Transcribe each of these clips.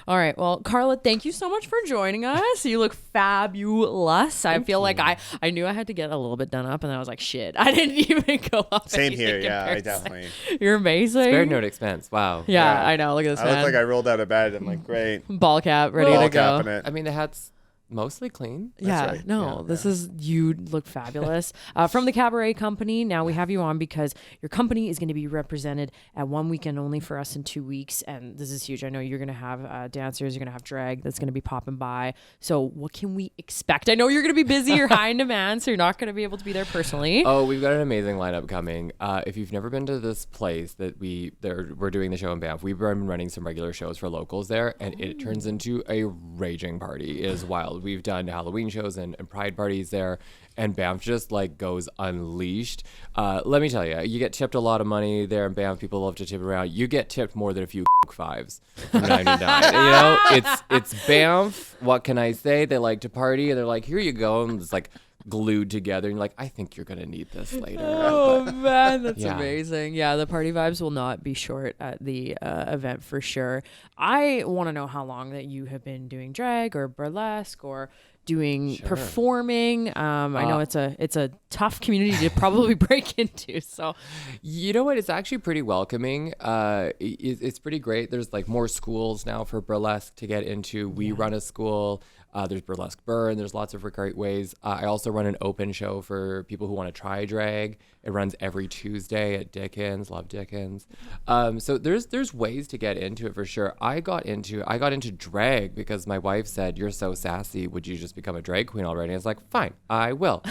All right. Well, Karla, thank you so much for joining us. You look fabulous. I feel like I knew I had to get a little bit done up, and I was like, shit, I didn't even go up. Same here. Yeah, I definitely. You're amazing. Spared no expense. Wow. Yeah, I know. Look at this I man. look like I rolled out of bed. I'm like, great. Ball cap, ready to go. Capping it. I mean, the hat's mostly clean. Yeah, right. no, this is, you look fabulous. From the Cabaret Company, now we have you on because your company is going to be represented at One Weekend Only for us in 2 weeks. And this is huge. I know you're going to have dancers, you're going to have drag that's going to be popping by. So what can we expect? I know you're going to be busy, you're high in demand, so you're not going to be able to be there personally. Oh, we've got an amazing lineup coming. If you've never been to this place that we're doing the show in Banff, we've been running some regular shows for locals there, and it turns into a raging party. It is wild. We've done Halloween shows and pride parties there, and Banff just like goes unleashed. Let me tell you, you get tipped a lot of money there in Banff. People love to tip around. You get tipped more than a few fives from 99. You know, it's Banff. What can I say? They like to party, and they're like, here you go, and it's like glued together, and you're like, I think you're gonna need this later. Oh man, that's amazing. Yeah, the party vibes will not be short at the event for sure. I want to know how long that you have been doing drag or burlesque or doing performing. I know it's a tough community to probably break into. So, you know what? It's actually pretty welcoming. It's pretty great. There's like more schools now for burlesque to get into. We run a school. There's Burlesque Burn. There's lots of great ways. I also run an open show for people who want to try drag. It runs every Tuesday at Dickens. Love Dickens. So there's ways to get into it for sure. I got into drag because my wife said, "You're so sassy. Would you just become a drag queen already?" I was like, "Fine, I will."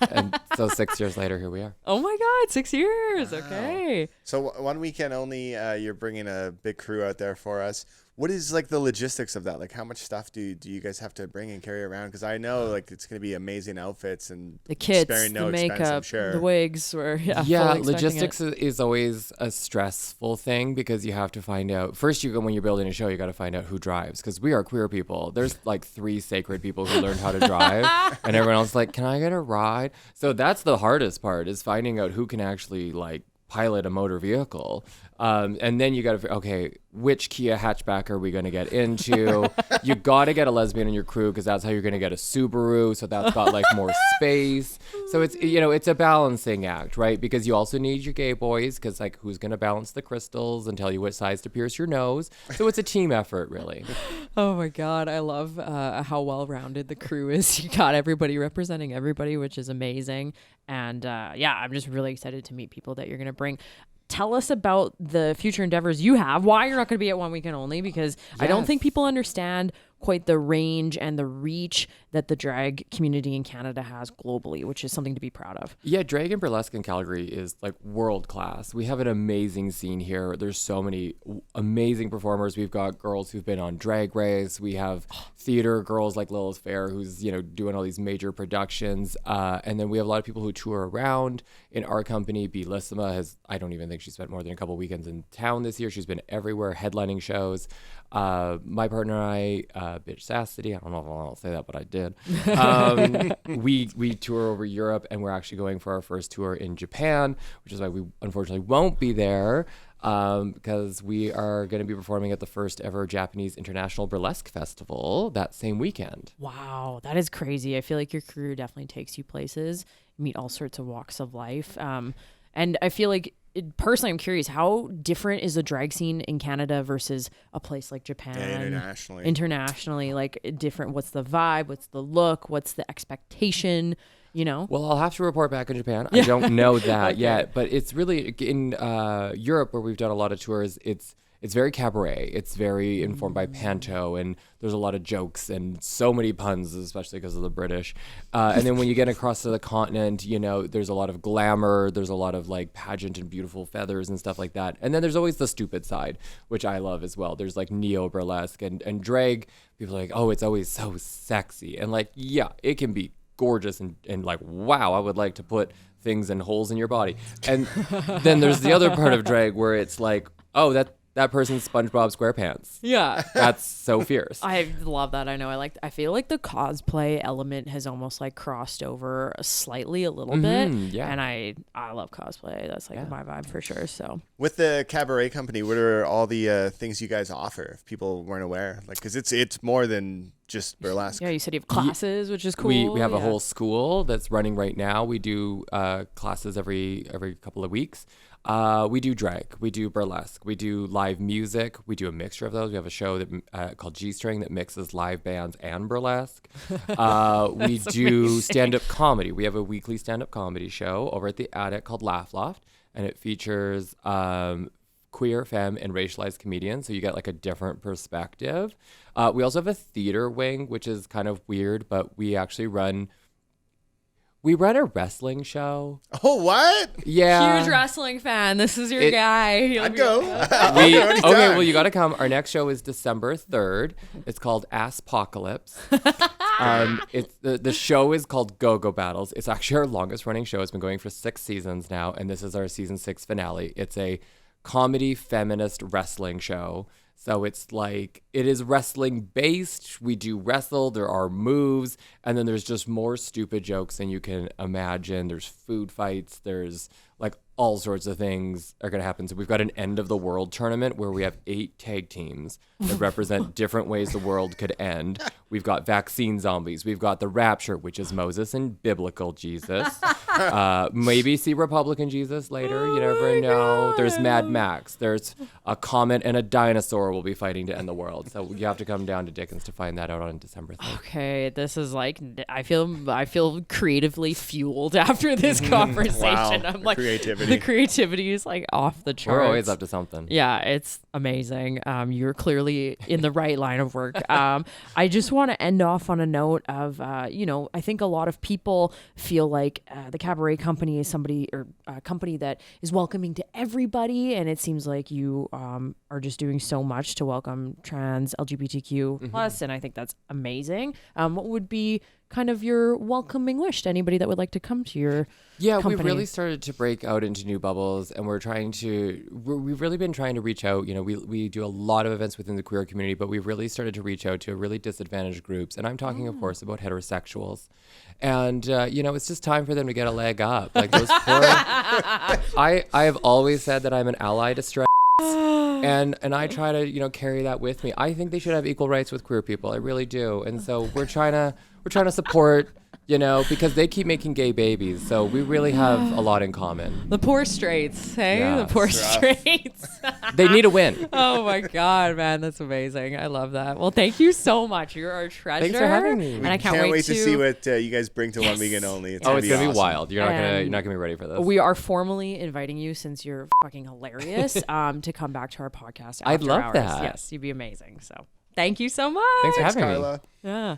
And so 6 years later, here we are. oh my God, 6 years. Wow. Okay. So One Weekend Only, you're bringing a big crew out there for us. What is like the logistics of that? Like how much stuff do you guys have to bring and carry around? Because I know like it's going to be amazing outfits and The kits, sparing no the expense, I'm makeup, sure. the wigs. Were fully logistics expecting is always a stressful thing because you have to find out first. When you're building a show, you got to find out who drives because we are queer people. There's like 3 sacred people who learned how to drive, and everyone else is like, "Can I get a ride?" So that's the hardest part is finding out who can actually like pilot a motor vehicle. And then you got to, okay, which Kia hatchback are we going to get into? You got to get a lesbian in your crew because that's how you're going to get a Subaru. So that's got like more space. So it's, it's a balancing act, right? Because you also need your gay boys because like who's going to balance the crystals and tell you what size to pierce your nose. So it's a team effort, really. Oh my God, I love how well-rounded the crew is. You got everybody representing everybody, which is amazing. And I'm just really excited to meet people that you're going to bring. Tell us about the future endeavors you have, why you're not going to be at One Weekend Only, because I don't think people understand quite the range and the reach that the drag community in Canada has globally, which is something to be proud of. Yeah, drag and burlesque in Calgary is like world class. We have an amazing scene here. There's so many amazing performers. We've got girls who've been on Drag Race. We have theater girls like Lilith Fair, who's doing all these major productions. And then we have a lot of people who tour around. In our company, Bellissima I don't even think she spent more than a couple weekends in town this year. She's been everywhere, headlining shows. My partner and I, Bitch Sassity, I don't know if I'll say that, but I did. We tour over Europe, and we're actually going for our first tour in Japan, which is why we unfortunately won't be there because we are going to be performing at the first ever Japanese International Burlesque Festival that same weekend. Wow, that is crazy. I feel like your career definitely takes you places, you meet all sorts of walks of life. And I feel like personally, I'm curious, how different is the drag scene in Canada versus a place like Japan? Yeah, internationally, like different. What's the vibe? What's the look? What's the expectation? Well, I'll have to report back in Japan. I don't know that yet, but it's really in Europe where we've done a lot of tours. It's very cabaret. It's very informed by panto, and there's a lot of jokes and so many puns, especially because of the British. And then when you get across to the continent, there's a lot of glamour. There's a lot of like pageant and beautiful feathers and stuff like that. And then there's always the stupid side, which I love as well. There's like neo burlesque and drag. People are like, oh, it's always so sexy. And like, yeah, it can be gorgeous and like, wow, I would like to put things in holes in your body. And then there's the other part of drag where it's like, oh, that person's SpongeBob SquarePants. Yeah. That's so fierce. I love that. I feel like the cosplay element has almost like crossed over slightly a little bit. Yeah. And I love cosplay. That's like my vibe for sure. So With the Cabaret Company, what are all the things you guys offer if people weren't aware? Like, because it's more than just burlesque. yeah, you said you have classes, which is cool. We have a Yeah. whole school that's running right now. We do classes every couple of weeks. We do drag, we do burlesque, we do live music. We do a mixture of those. We have a show that called G-String that mixes live bands and burlesque. We do stand-up comedy. We have a weekly stand-up comedy show over at the Attic called Laugh Loft, and it features queer, femme, and racialized comedians, so you get like a different perspective. We also have a theater wing, which is kind of weird, but we actually run a wrestling show. Oh, what? Yeah. Huge wrestling fan. This is your guy. I'd go. Okay, well, you got to come. Our next show is December 3rd. It's called Asspocalypse. It's the show is called Go-Go Battles. It's actually our longest running show. It's been going for 6 seasons now, and this is our season 6 finale. It's a comedy feminist wrestling show. So it's like, it is wrestling based. We do wrestle. There are moves. And then there's just more stupid jokes than you can imagine. There's food fights. There's like all sorts of things are going to happen. So we've got an end of the world tournament where we have 8 tag teams that represent different ways the world could end. We've got vaccine zombies. We've got the rapture, which is Moses and biblical Jesus. Maybe see Republican Jesus later. You never know. There's Mad Max. There's a comet and a dinosaur will be fighting to end the world. So you have to come down to Dickens to find that out on December 3rd. Okay, this is like I feel creatively fueled after this conversation. Wow, I'm the like creativity. the creativity is like off the charts. We're always up to something. Yeah, it's amazing. You're clearly in the right line of work. I just want to end off on a note of, I think a lot of people feel like the Cabaret Company is somebody or a company that is welcoming to everybody, and it seems like you are just doing so much to welcome trans, LGBTQ plus, and I think that's amazing. What would be kind of your welcoming wish to anybody that would like to come to your company? We've really started to break out into new bubbles, and we've really been trying to reach out. We do a lot of events within the queer community, but we've really started to reach out to really disadvantaged groups, and I'm talking of course about heterosexuals. And it's just time for them to get a leg up. Like those poor I have always said that I'm an ally to straight and I try to carry that with me. I think they should have equal rights with queer people. I really do. And so we're trying to support, because they keep making gay babies. So we really have a lot in common. The poor straights, hey? Yeah, The poor it's rough. straights. They need a win. Oh my God, man, that's amazing. I love that. Well, thank you so much. You're our treasure. Thanks for having me. And I can't wait to see see what you guys bring to One Weekend Only. It's It's gonna be awesome. wild. You're And not gonna be ready for this. We are formally inviting you, since you're fucking hilarious, to come back to our podcast. I'd after love hours. that. Yes, you'd be amazing. So thank you so much. Thanks for having me. Karla. Yeah.